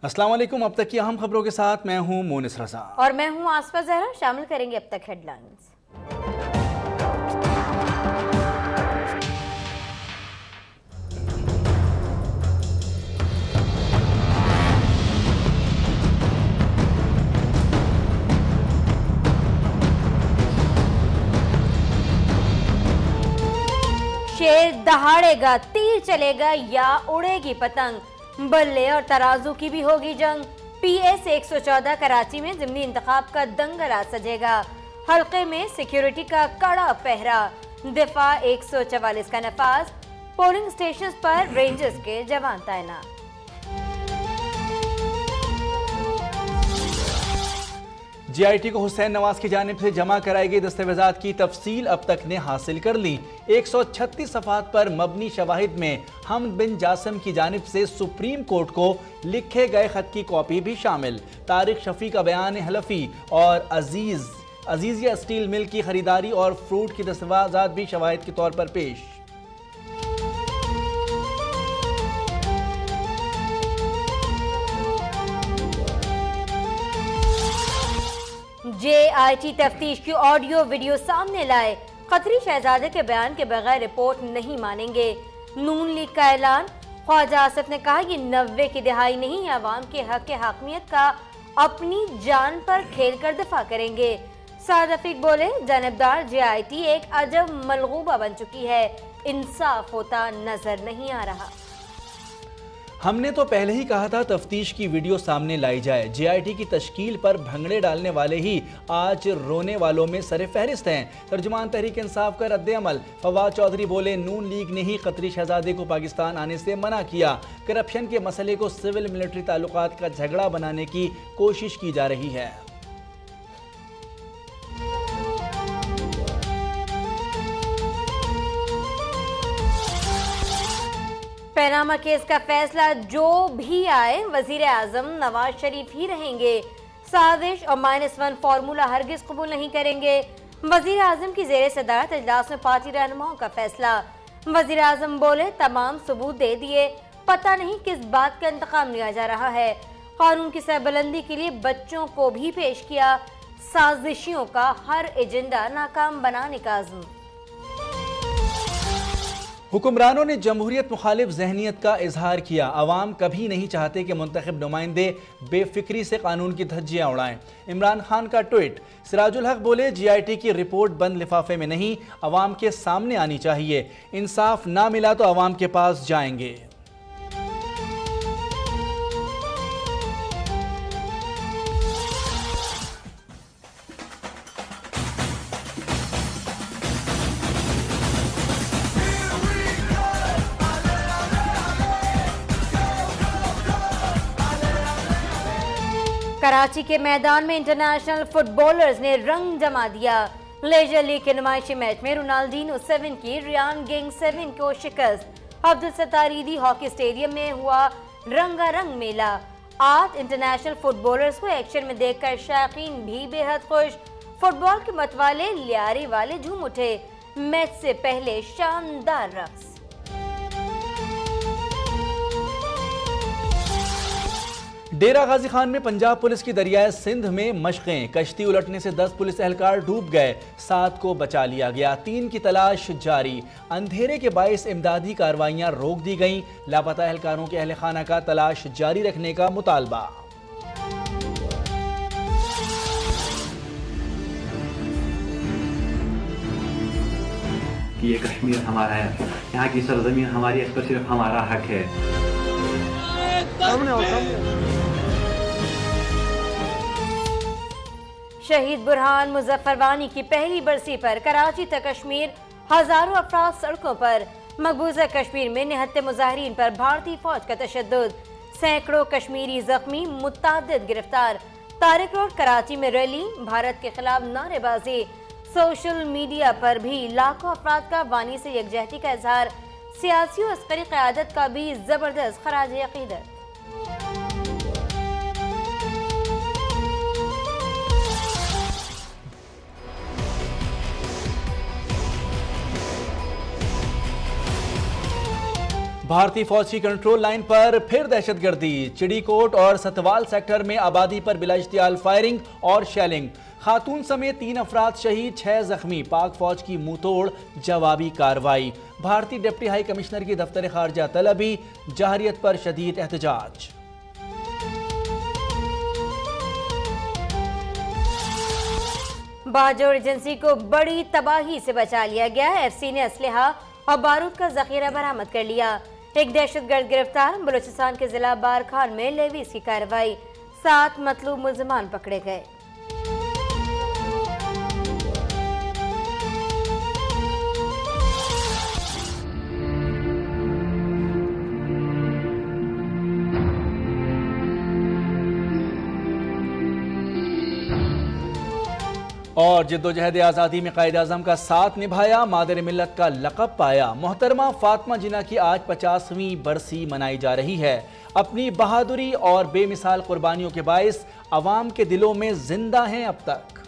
अस्सलाम वालेकुम। अब तक की अहम खबरों के साथ मैं हूं मोनिस रजा और मैं हूं आसफा जहरा। शामिल करेंगे अब तक हेडलाइंस। शेर दहाड़ेगा, तीर चलेगा या उड़ेगी पतंग, बल्ले और तराजू की भी होगी जंग। PS 114 कराची में ज़िमनी इंतखाब का दंगल आज सजेगा। हल्के में सिक्योरिटी का कड़ा पहरा, दिफा 144 का नफाज, पोलिंग स्टेशन पर रेंजर्स के जवान तैनात। GIT को हुसैन नवाज की जानिब से जमा कराई गई दस्तावेजात की तफसील अब तक ने हासिल कर ली। 136 सफ़हात पर मबनी शवाहिद में हमद बिन जासिम की जानिब से सुप्रीम कोर्ट को लिखे गए खत की कॉपी भी शामिल। तारिक शफी का बयान हलफी और अजीजिया स्टील मिल की खरीदारी और फ्रूट की दस्तावेजात भी शवाहिद के तौर पर पेश। JIT तफ्तीश की ऑडियो वीडियो सामने लाए। कतरी शहजादे के बयान के बगैर रिपोर्ट नहीं मानेंगे। नून लीग का ऐलान। ख्वाजा आसिफ ने कहा कि 90 की दिहाई नहीं, अवाम के हक के हाकमियत का अपनी जान पर खेल कर दिफा करेंगे। साद रफीक बोले, जानबदार JIT एक अजब मलगूबा बन चुकी है, इंसाफ होता नजर नहीं आ रहा। हमने तो पहले ही कहा था तफ्तीश की वीडियो सामने लाई जाए। JIT की तश्कील पर भंगड़े डालने वाले ही आज रोने वालों में सरे फहरिस्त हैं। तर्जुमान तहरीक इंसाफ का रद्द-ए-अमल। फवाद चौधरी बोले, नून लीग ने ही कतरी शहजादे को पाकिस्तान आने से मना किया। करप्शन के मसले को सिविल मिलिट्री ताल्लुकात का झगड़ा बनाने की कोशिश की जा रही है। पैनामा केस का फैसला जो भी आए, वजीर आजम नवाज शरीफ ही रहेंगे। साजिश और -1 फार्मूला हरगिज कबूल नहीं करेंगे। वजीर आजम की जेर सदारत इजलास में पार्टी रहनुमाओं का फैसला। वजीर आजम बोले, तमाम सबूत दे दिए, पता नहीं किस बात का इंतकाम लिया जा रहा है। कानून की सरबलंदी के लिए बच्चों को भी पेश किया। साजिशियों का हर एजेंडा नाकाम बनाने का अज़्म। हुक्मरानों ने जमहूरियत मुखालिफ जहनीत का इजहार किया। अवाम कभी नहीं चाहते कि मुंतखब नुमाइंदे बेफिक्री से कानून की धज्जियां उड़ाएं। इमरान खान का ट्वीट। सिराजुल हक बोले, JIT की रिपोर्ट बंद लिफाफे में नहीं, अवाम के सामने आनी चाहिए। इंसाफ ना मिला तो अवाम के पास जाएंगे। कराची के मैदान में इंटरनेशनल फुटबॉलर्स ने रंग जमा दिया। लेजर लीग के नुमाइशी मैच में रोनाल्डिनो 7 की रियान गेंग 7 को शिकस्त। अब्दुल सत्तार ईदी हॉकी स्टेडियम में हुआ रंगारंग मेला। 8 इंटरनेशनल फुटबॉलर्स को एक्शन में देखकर शायकीन भी बेहद खुश। फुटबॉल के मतवाले लियारी वाले झूम उठे। मैच से पहले शानदार रक्स। डेरा गाजी खान में पंजाब पुलिस की दरियाए सिंध में मशकें। कश्ती उलटने से 10 पुलिस एहलकार डूब गए, 7 को बचा लिया गया। 3 की तलाश जारी। अंधेरे के बाइस इमदादी कार्रवाइयां रोक दी गईं। लापता एहलकारों के अहल खाना का तलाश जारी रखने का मुतालबा। ये कश्मीर हमारा है, यहाँ की सरजमीन हमारी, इस पर सिर्फ हमारा हक है। शहीद बुरहान मुजफ्फर वानी की पहली बरसी पर कराची तक कश्मीर हजारों अफराद सड़कों पर। मकबूजा कश्मीर में निहत्ते मुजाहिरीन पर भारतीय फौज का तशद्दुद। सैकड़ों कश्मीरी जख्मी, मुतादिद गिरफ्तार। तारिक रोड कराची में रैली, भारत के खिलाफ नारेबाजी। सोशल मीडिया पर भी लाखों अफराद का वानी से यकजहती का इजहार। सियासी और अस्करी क़यादत का भी जबरदस्त खराज अकीदत। भारतीय फौज की कंट्रोल लाइन पर फिर दहशतगर्दी। चिड़ीकोट और सतवाल सेक्टर में आबादी पर बिला इश्तियाल फायरिंग और शेलिंग। खातून समेत 3 अफराद शहीद, 6 जख्मी। पाक फौज की मुंहतोड़ जवाबी कार्रवाई। भारतीय डिप्टी हाई कमिश्नर की दफ्तर खारजा तलबी, जाहरियत पर शदीद एहतजाज। बाजोड़ एजेंसी को बड़ी तबाही से बचा लिया गया। एफसी ने असलहा और बारूद का जखीरा बरामद कर लिया। एक दहशतगर्द गिरफ्तार। बलूचिस्तान के जिला बारखान में लेवीज की कार्रवाई। 7 मतलूब मुल्जिमान पकड़े गए। और जिद्दोजहद आज़ादी में कायद आज़म का साथ निभाया, मादर मिल्लत का लक़ब पाया। मोहतरमा फातिमा जिन्ना की आज 50वीं बरसी मनाई जा रही है। अपनी बहादुरी और बेमिसाल कुर्बानियों के बाइस अवाम के दिलों में जिंदा हैं अब तक।